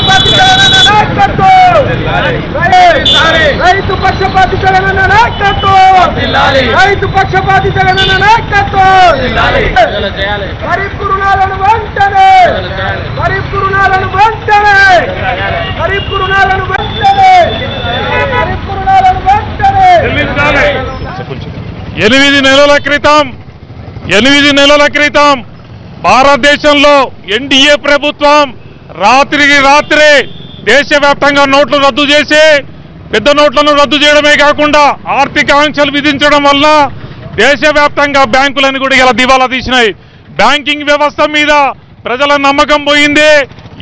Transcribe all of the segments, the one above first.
పక్షపాతి తెలంగాణ నాయకత్వం రైతు పక్షపాతి తెలంగాణ నాయకత్వం రైతు పక్షపాతి తెలంగాణ నాయకత్వం ఖరీఫ్ రుణాలను వెంటనే ఖరీఫ్ రుణాలను వెంటనే ఖరీఫ్ రుణాలను వెంటనే ఖరీఫ్ రుణాలను వెంటనే 8 నెలల క్రితం భారతదేశంలో ఎన్డీఏ ప్రభుత్వం రాత్రికి రాత్రే దేశవ్యాప్తంగా నోట్లు రద్దు చేసి పెద్ద నోట్లను రద్దు చేయడమే కాకుండా ఆర్థిక ఆంక్షలు విధించడం వల్ల దేశవ్యాప్తంగా బ్యాంకులను కూడా ఇలా దివాలా తీసినాయి. బ్యాంకింగ్ వ్యవస్థ మీద ప్రజల నమ్మకం పోయింది.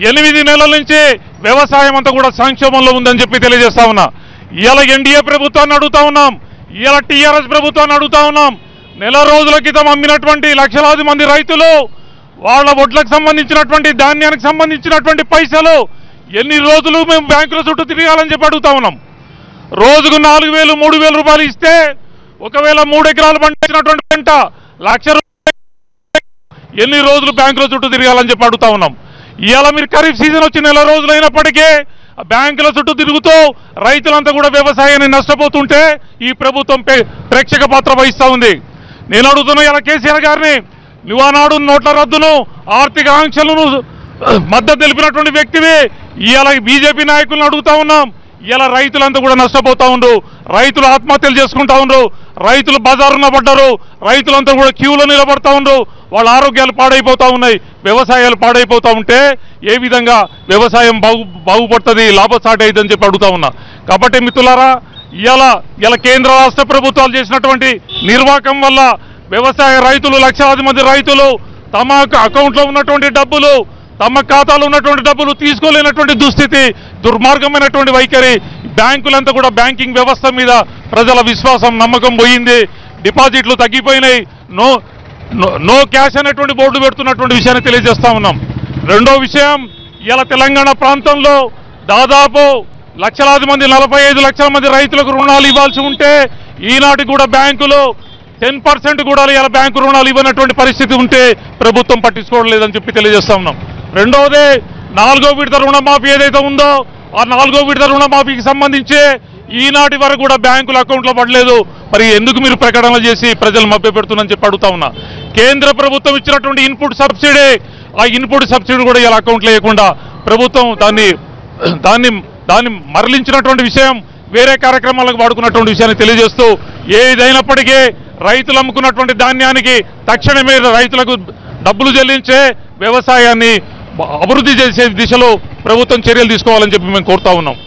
8 నెలల నుంచి వ్యవసాయం అంతా కూడా సంక్షోభంలో ఉందని చెప్పి తెలియజేస్తా ఉన్నా. ఇవాళ ఎన్డీఏ ప్రభుత్వాన్ని అడుగుతా ఉన్నాం, ఇవాళ టీఆర్ఎస్ ప్రభుత్వాన్ని అడుగుతా ఉన్నాం. నెల రోజుల క్రితం అమ్మినటువంటి లక్షలాది మంది రైతులు వాళ్ళ వడ్లకు సంబంధించినటువంటి ధాన్యానికి సంబంధించినటువంటి పైసలు ఎన్ని రోజులు మేము బ్యాంకుల చుట్టూ తిరగాలని చెప్పి అడుగుతా ఉన్నాం. రోజుకు 4,000 3,000 రూపాయలు ఇస్తే ఒకవేళ 3 ఎకరాలు పండించినటువంటి పంట ₹1,00,000 ఎన్ని రోజులు బ్యాంకుల చుట్టూ తిరగాలని చెప్పి అడుగుతా ఉన్నాం. ఇవాళ మీరు ఖరీఫ్ సీజన్ వచ్చి నెల రోజులైనప్పటికీ బ్యాంకుల చుట్టూ తిరుగుతూ రైతులంతా కూడా వ్యవసాయాన్ని నష్టపోతుంటే ఈ ప్రభుత్వం ప్రేక్షక పాత్ర వహిస్తూ ఉంది. నేను అడుగుతున్నా ఇలా కేసీఆర్ గారిని, నువ్వు ఆనాడు నోట్ల రద్దును ఆర్థిక ఆంక్షలను మద్దతు తెలిపినటువంటి వ్యక్తివి. ఇవాళ బీజేపీ నాయకులను అడుగుతా ఉన్నాం, ఇలా రైతులంతా కూడా నష్టపోతా ఉండ్రు, రైతులు ఆత్మహత్యలు చేసుకుంటా ఉండ్రు, రైతులు బజారున పడ్డారు, రైతులంతా కూడా క్యూలో నిలబడతా ఉండ్రు, వాళ్ళ ఆరోగ్యాలు పాడైపోతా ఉన్నాయి, వ్యవసాయాలు పాడైపోతా ఉంటే ఏ విధంగా వ్యవసాయం బాగుపడుతుంది, లాభసాటి అవుతుందని చెప్పి అడుగుతా ఉన్నా. కాబట్టి మిత్రులారా, ఇలా కేంద్ర రాష్ట్ర ప్రభుత్వాలు చేసినటువంటి నిర్వాహకం వల్ల వ్యవసాయ రైతులు లక్షలాది మంది రైతులు తమ అకౌంట్లో ఉన్నటువంటి డబ్బులు, తమ ఖాతాలో ఉన్నటువంటి డబ్బులు తీసుకోలేనటువంటి దుస్థితి, దుర్మార్గమైనటువంటి వైఖరి. బ్యాంకులంతా కూడా బ్యాంకింగ్ వ్యవస్థ మీద ప్రజల విశ్వాసం నమ్మకం పోయింది, డిపాజిట్లు తగ్గిపోయినాయి, నో క్యాష్ అనేటువంటి బోర్డు పెడుతున్నటువంటి విషయాన్ని తెలియజేస్తా ఉన్నాం. రెండో విషయం, ఇలా తెలంగాణ ప్రాంతంలో దాదాపు లక్షలాది మంది 45 లక్షల మంది రైతులకు రుణాలు ఇవ్వాల్సి ఉంటే ఈనాటికి కూడా బ్యాంకులు 10% కూడా ఇలా బ్యాంకు రుణాలు ఇవ్వనటువంటి పరిస్థితి ఉంటే ప్రభుత్వం పట్టించుకోవడం లేదని చెప్పి తెలియజేస్తా ఉన్నాం. రెండవది, 4వ విడత రుణమాఫీ ఏదైతే ఉందో ఆ 4వ విడత రుణమాఫీకి సంబంధించి ఈనాటి వరకు కూడా బ్యాంకుల అకౌంట్లో పడలేదు. మరి ఎందుకు మీరు ప్రకటనలు చేసి ప్రజలు మభ్యపెడుతున్నారని చెప్పి అడుగుతా ఉన్నా. కేంద్ర ప్రభుత్వం ఇచ్చినటువంటి ఇన్పుట్ సబ్సిడీ, ఆ ఇన్పుట్ సబ్సిడీ కూడా ఇలా అకౌంట్లో వేయకుండా ప్రభుత్వం దాన్ని మరలించినటువంటి విషయం, వేరే కార్యక్రమాలకు వాడుకున్నటువంటి విషయాన్ని తెలియజేస్తూ, ఏదైనప్పటికీ రైతులు అమ్ముకున్నటువంటి ధాన్యానికి తక్షణమే రైతులకు డబ్బులు చెల్లించే వ్యవసాయాన్ని అభివృద్ధి చేసే దిశలో ప్రభుత్వం చర్యలు తీసుకోవాలని చెప్పి మేము కోరుతా ఉన్నాం.